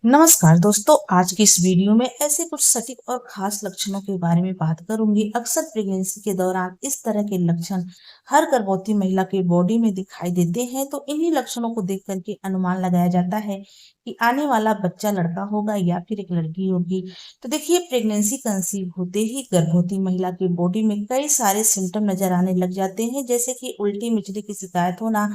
नमस्कार दोस्तों, आज की इस वीडियो में ऐसे कुछ सटीक और खास लक्षणों के बारे में बात करूंगी। अक्सर प्रेगनेंसी के दौरान इस तरह के लक्षण हर गर्भवती महिला के बॉडी में दिखाई देते हैं, तो इन्हीं लक्षणों को देख करके अनुमान लगाया जाता है कि आने वाला बच्चा लड़का होगा या फिर एक लड़की होगी। तो देखिए, प्रेगनेंसी कंसीव होते ही गर्भवती महिला के बॉडी में कई सारे सिम्टम नजर आने लग जाते हैं, जैसे कि उल्टी मिचली की शिकायत होना,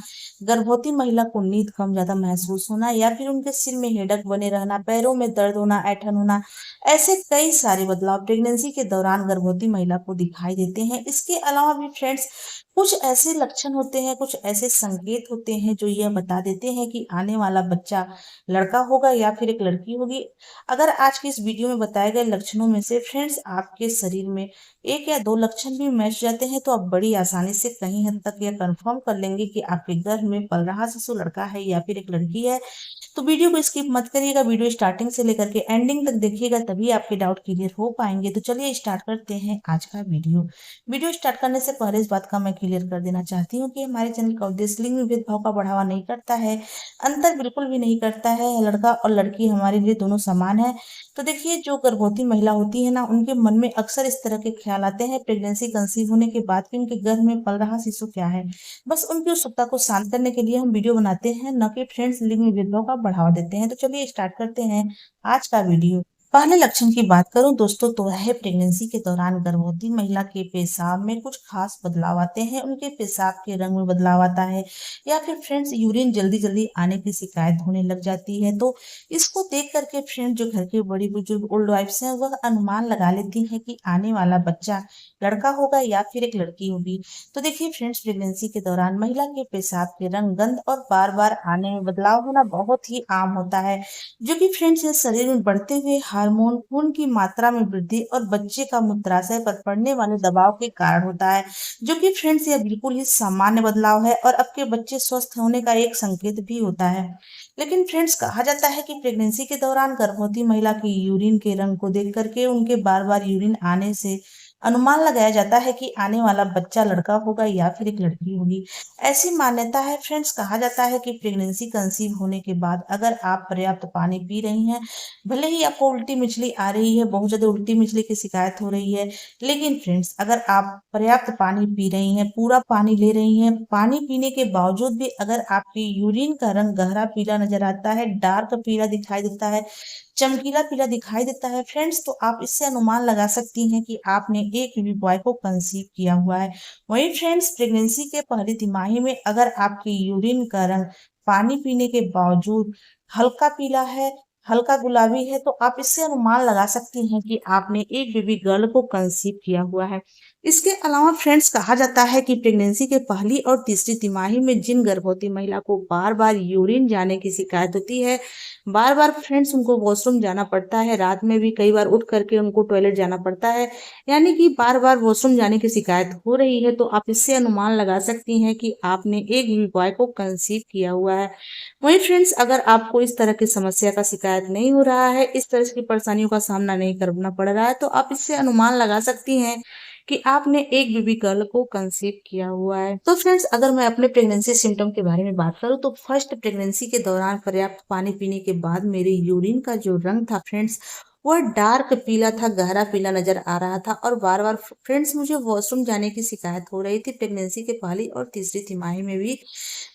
गर्भवती महिला को नींद कम ज्यादा महसूस होना या फिर उनके सिर में हेडक बने रहना, पैरों में दर्द होना, ऐंठन होना। ऐसे कई सारे बदलाव प्रेगनेंसी के दौरान गर्भवती महिला को दिखाई देते हैं। इसके अलावा भी फ्रेंड्स, कुछ ऐसे लक्षण होते हैं, कुछ ऐसे संकेत होते हैं जो यह बता देते हैं कि आने वाला बच्चा लड़का होगा या फिर एक लड़की होगी। अगर आज की इस वीडियो में बताए गए लक्षणों में से फ्रेंड्स आपके शरीर में एक या दो लक्षण भी मैच जाते हैं, तो आप बड़ी आसानी से कहीं हद तक यह कंफर्म कर लेंगे कि आपके गर्भ में पल रहा शिशु लड़का है या फिर एक लड़की है। तो वीडियो को स्किप मत करिएगा, वीडियो स्टार्टिंग से लेकर के एंडिंग तक देखिएगा, तभी आपके डाउट क्लियर हो पाएंगे। तो चलिए स्टार्ट करते हैं आज का वीडियो स्टार्ट करने से पहले इस बात का मैं क्लियर कर देना चाहती हूँ कि हमारे चैनल का उद्देश्य लिंग में भेदभाव का बढ़ावा नहीं करता है, अंतर बिल्कुल भी नहीं करता है। लड़का और लड़की हमारे लिए दोनों समान है। तो देखिए, जो गर्भवती महिला होती है ना, उनके मन में अक्सर इस तरह के ख्याल आते हैं प्रेगनेंसी कंसीव होने के बाद कि उनके गर्भ में पल रहा शिशु क्या है। बस उनकी उत्सुकता को शांत करने के लिए हम वीडियो बनाते हैं, न कि फ्रेंड्स लिंग में भेदभाव का बढ़ावा देते हैं। तो चलिए स्टार्ट करते हैं आज का वीडियो। पहले लक्षण की बात करूं दोस्तों, तो है प्रेगनेंसी के दौरान गर्भवती महिला के पेशाब में कुछ खास बदलाव आते हैं। उनके पेशाब के रंग में बदलाव आता है या फिर फ्रेंड्स यूरिन जल्दी जल्दी आने की शिकायत होने लग जाती है। तो इसको देख करके फ्रेंड, जो घर के बड़ी बुजुर्ग ओल्ड वाइफ्स हैं, वह अनुमान लगा लेती हैं कि आने वाला बच्चा लड़का होगा या फिर एक लड़की होगी। तो देखिए फ्रेंड्स, प्रेगनेंसी के दौरान महिला के पेशाब के रंग, गंध और बार बार आने में बदलाव होना बहुत ही आम होता है, जो कि फ्रेंड्स ये शरीर में बढ़ते हुए हार्मोन, खून की मात्रा में वृद्धि और बच्चे का मूत्राशय पर पड़ने वाले दबाव के कारण होता है। जो कि फ्रेंड्स यह बिल्कुल ही सामान्य बदलाव है और आपके बच्चे स्वस्थ होने का एक संकेत भी होता है। लेकिन फ्रेंड्स, कहा जाता है कि प्रेगनेंसी के दौरान गर्भवती महिला की यूरिन के रंग को देख करके उनके बार बार यूरिन आने से अनुमान लगाया जाता है कि आने वाला बच्चा लड़का होगा या फिर एक लड़की होगी। ऐसी मान्यता है फ्रेंड्स, कहा जाता है कि प्रेगनेंसी कंसीव होने के बाद अगर आप पर्याप्त पानी पी रही हैं, भले ही आपको उल्टी मिचली आ रही है, बहुत ज्यादा उल्टी मिचली की शिकायत हो रही है, लेकिन फ्रेंड्स अगर आप पर्याप्त पानी पी रही हैं, पूरा पानी ले रही हैं, पानी पीने के बावजूद भी अगर आपकी यूरिन का रंग गहरा पीला नजर आता है, डार्क पीला दिखाई देता है, चमकीला पीला दिखाई देता है फ्रेंड्स, तो आप इससे अनुमान लगा सकती हैं कि आपने एक बेबी बॉय को कंसीव किया हुआ है। वहीं फ्रेंड्स, प्रेगनेंसी के पहली तिमाही में अगर आपकी यूरिन का रंग पानी पीने के बावजूद हल्का पीला है, हल्का गुलाबी है, तो आप इससे अनुमान लगा सकती हैं कि आपने एक बेबी गर्ल को कंसीव किया हुआ है। इसके अलावा फ्रेंड्स, कहा जाता है कि प्रेगनेंसी के पहली और तीसरी तिमाही में जिन गर्भवती महिला को बार बार यूरिन जाने की शिकायत होती है, बार बार फ्रेंड्स उनको वॉशरूम जाना पड़ता है, रात में भी कई बार उठ करके उनको टॉयलेट जाना पड़ता है, यानी कि बार बार वॉशरूम जाने की शिकायत हो रही है, तो आप इससे अनुमान लगा सकती हैं कि आपने एक बेबी बॉय को कंसीव किया हुआ है। वहीं फ्रेंड्स, अगर आपको इस तरह की समस्या का शिकायत नहीं हो रहा है, इस तरह की परेशानियों का सामना नहीं करना पड़ रहा है, तो आप इससे अनुमान लगा सकती हैं कि आपने एक बेबी गर्ल को कंसीव किया हुआ है। तो फ्रेंड्स, अगर मैं अपने प्रेगनेंसी सिम्टम के बारे में बात करूं, तो फर्स्ट प्रेगनेंसी के दौरान पर्याप्त पानी पीने के बाद मेरे यूरिन का जो रंग था फ्रेंड्स, वह डार्क पीला था, गहरा पीला नजर आ रहा था और बार बार फ्रेंड्स मुझे वॉशरूम जाने की शिकायत हो रही थी। प्रेगनेंसी के पहली और तीसरी तिमाही में भी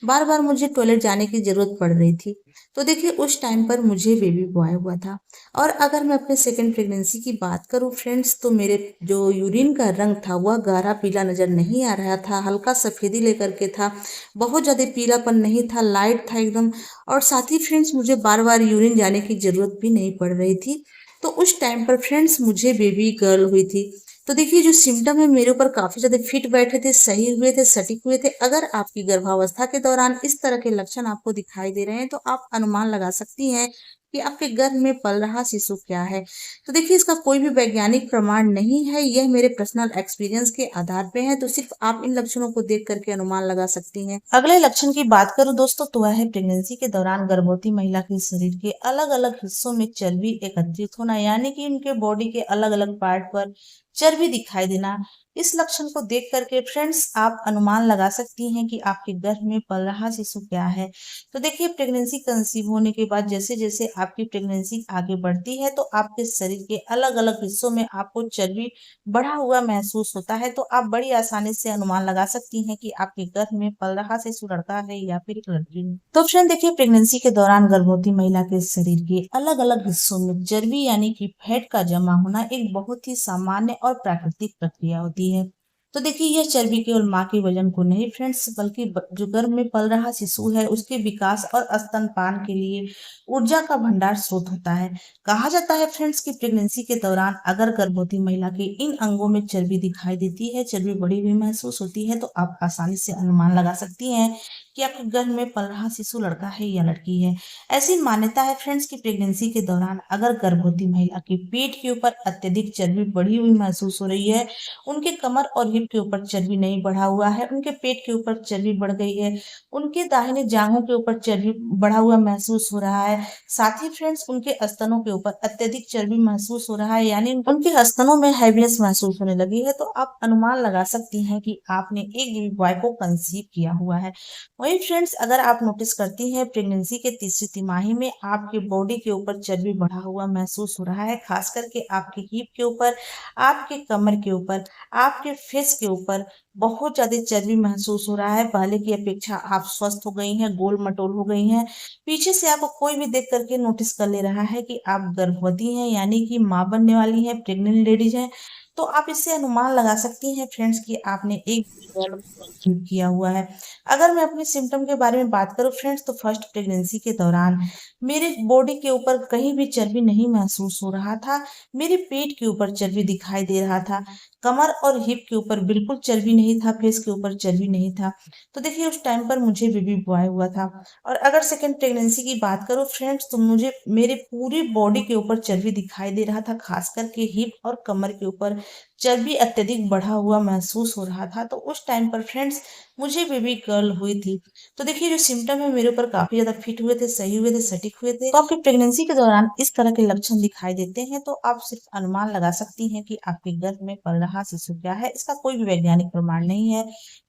बार बार मुझे टॉयलेट जाने की जरूरत पड़ रही थी। तो देखिए, उस टाइम पर मुझे बेबी बॉय हुआ था। और अगर मैं अपने सेकेंड प्रेगनेंसी की बात करूं फ्रेंड्स, तो मेरे जो यूरिन का रंग था वह गहरा पीला नजर नहीं आ रहा था, हल्का सफेदी लेकर के था, बहुत ज्यादा पीलापन नहीं था, लाइट था एकदम। और साथ ही फ्रेंड्स, मुझे बार बार यूरिन जाने की जरूरत भी नहीं पड़ रही थी। तो उस टाइम पर फ्रेंड्स मुझे बेबी गर्ल हुई थी। तो देखिए, जो सिम्टम है मेरे ऊपर काफी ज्यादा फिट बैठे थे, सही हुए थे, सटीक हुए थे। अगर आपकी गर्भावस्था के दौरान इस तरह के लक्षण आपको दिखाई दे रहे हैं, तो आप अनुमान लगा सकती हैं कि आपके गर्भ में पल रहा शिशु क्या है। तो देखिए, इसका कोई भी वैज्ञानिक प्रमाण नहीं है, यह मेरे पर्सनल एक्सपीरियंस के आधार पे है, तो सिर्फ आप इन लक्षणों को देख करके अनुमान लगा सकती हैं। अगले लक्षण की बात करूं दोस्तों, तो वह है प्रेगनेंसी के दौरान गर्भवती महिला के शरीर के अलग अलग हिस्सों में चर्बी एकत्रित होना, यानी कि उनके बॉडी के अलग अलग पार्ट पर चर्बी दिखाई देना। इस लक्षण को देख करके फ्रेंड्स आप अनुमान लगा सकती हैं कि आपके गर्भ में पल रहा शिशु क्या है। तो देखिए, प्रेगनेंसी कंसीव होने के बाद जैसे जैसे आपकी प्रेगनेंसी आगे बढ़ती है तो आपके शरीर के अलग अलग हिस्सों में आपको चर्बी बढ़ा हुआ महसूस होता है। तो आप बड़ी आसानी से अनुमान लगा सकती हैं कि आपके गर्भ में पल रहा शिशु लड़का है या फिर एक लड़की है। तो फ्रेंड देखिए, प्रेगनेंसी के दौरान गर्भवती महिला के शरीर के अलग अलग हिस्सों में चर्बी यानी कि फैट का जमा होना एक बहुत ही सामान्य और प्राकृतिक प्रक्रिया होती है। तो देखिए, यह चर्बी केवल माँ के वजन को नहीं फ्रेंड्स, बल्कि जो गर्भ में पल रहा शिशु है उसके विकास और स्तनपान के लिए ऊर्जा का भंडार स्रोत होता है। कहा जाता है फ्रेंड्स कि प्रेगनेंसी के दौरान अगर गर्भवती महिला के इन अंगों में चर्बी दिखाई देती है, चर्बी बढ़ी हुई महसूस होती है, तो आप आसानी से अनुमान लगा सकती हैं कि आपके गर्भ में पल रहा शिशु लड़का है या लड़की है। ऐसी मान्यता है फ्रेंड्स कि प्रेगनेंसी के दौरान अगर गर्भवती महिला के पेट के ऊपर अत्यधिक चर्बी बढ़ी हुई महसूस हो रही है, उनके कमर और हिप के ऊपर चर्बी नहीं बढ़ा हुआ है, उनके पेट के ऊपर चर्बी बढ़ गई है, उनके दाहिने जांघों के ऊपर चर्बी बढ़ा हुआ महसूस हो रहा है, साथ ही फ्रेंड्स उनके स्तनों के ऊपर अत्यधिक चर्बी महसूस हो रहा है, यानी उनके स्तनों में हैवीनेस महसूस होने लगी है, तो आप अनुमान लगा सकती हैं कि आपने एक बेबी बॉय को कंसीव किया हुआ है। वही फ्रेंड्स, अगर आप नोटिस करती हैं प्रेगनेंसी के तीसरी तिमाही में आपके बॉडी के ऊपर चर्बी बढ़ा हुआ महसूस हो रहा है, खास करके आपके हिप के ऊपर, आपके कमर के ऊपर, आपके फेस के ऊपर बहुत ज्यादा चर्बी महसूस हो रहा है, पहले की अपेक्षा आप स्वस्थ हो गई हैं, गोल मटोल हो गई हैं, पीछे से आपको कोई भी देख करके नोटिस कर ले रहा है कि आप गर्भवती हैं, यानी कि माँ बनने वाली हैं, प्रेग्नेंट लेडीज हैं, तो आप इससे अनुमान लगा सकती हैं फ्रेंड्स कि आपने एक कंसीव किया हुआ है। अगर मैं अपने सिम्टम के बारे में बात करूं फ्रेंड्स, तो फर्स्ट प्रेगनेंसी के दौरान मेरे बॉडी के ऊपर कहीं भी चर्बी नहीं महसूस हो रहा था, मेरे पेट के ऊपर चर्बी दिखाई दे रहा था, कमर और हिप के ऊपर बिल्कुल चर्बी नहीं था, फेस के ऊपर चर्बी नहीं था। तो देखिए, उस टाइम पर मुझे बेबी बॉय हुआ था। और अगर सेकंड प्रेगनेंसी की बात करूं फ्रेंड्स, तो मुझे मेरे पूरी बॉडी के ऊपर चर्बी दिखाई दे रहा था, खास करके हिप और कमर के ऊपर चर्बी अत्यधिक बढ़ा हुआ महसूस हो रहा था। तो उस टाइम पर फ्रेंड्स मुझे बेबी गर्ल हुई थी। तो देखिए, जो सिम्टम है मेरे ऊपर काफी ज्यादा फिट हुए थे, सही हुए थे, सटीक हुए थे। तो आपकी प्रेगनेंसी के दौरान इस तरह के लक्षण दिखाई देते हैं तो आप सिर्फ अनुमान लगा सकती हैं कि आपके गर्भ में पल रहा शिशु क्या है। इसका कोई भी वैज्ञानिक प्रमाण नहीं है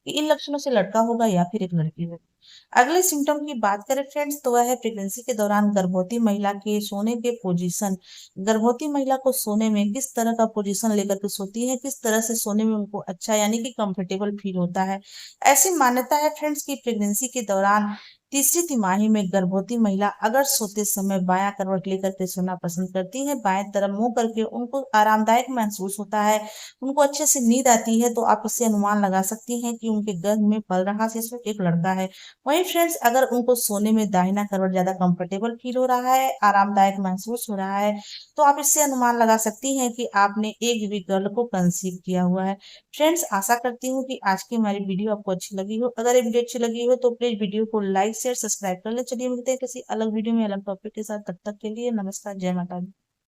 कि इन लक्षणों से लड़का होगा या फिर एक लड़की होगी। अगले सिम्टम की बात करें फ्रेंड्स, तो वह है प्रेगनेंसी के दौरान गर्भवती महिला के सोने के पोजीशन। गर्भवती महिला को सोने में किस तरह का पोजीशन लेकर के सोती है, किस तरह से सोने में उनको अच्छा यानी कि कंफर्टेबल फील होता है। ऐसी मान्यता है फ्रेंड्स की प्रेगनेंसी के दौरान तीसरी तिमाही में गर्भवती महिला अगर सोते समय बायां करवट लेकर के सोना पसंद करती है, बाएं तरफ मुंह करके, उनको आरामदायक महसूस होता है, उनको अच्छे से नींद आती है, तो आप इससे अनुमान लगा सकती हैं कि उनके गर्भ में पल रहा शिशु एक लड़का है। वहीं फ्रेंड्स, अगर उनको सोने में दाहिना करवट ज्यादा कंफर्टेबल फील हो रहा है, आरामदायक महसूस हो रहा है, तो आप इससे अनुमान लगा सकती हैं कि आपने एक बेबी गर्ल को कंसीव किया हुआ है। फ्रेंड्स, आशा करती हूँ कि आज की हमारी वीडियो आपको अच्छी लगी हो। अगर ये वीडियो अच्छी लगी हो तो प्लीज वीडियो को लाइक शेयर सब्सक्राइब कर ले। चलिए मिलते हैं किसी अलग वीडियो में अलग टॉपिक के साथ, तब तक के लिए नमस्कार, जय माता दी।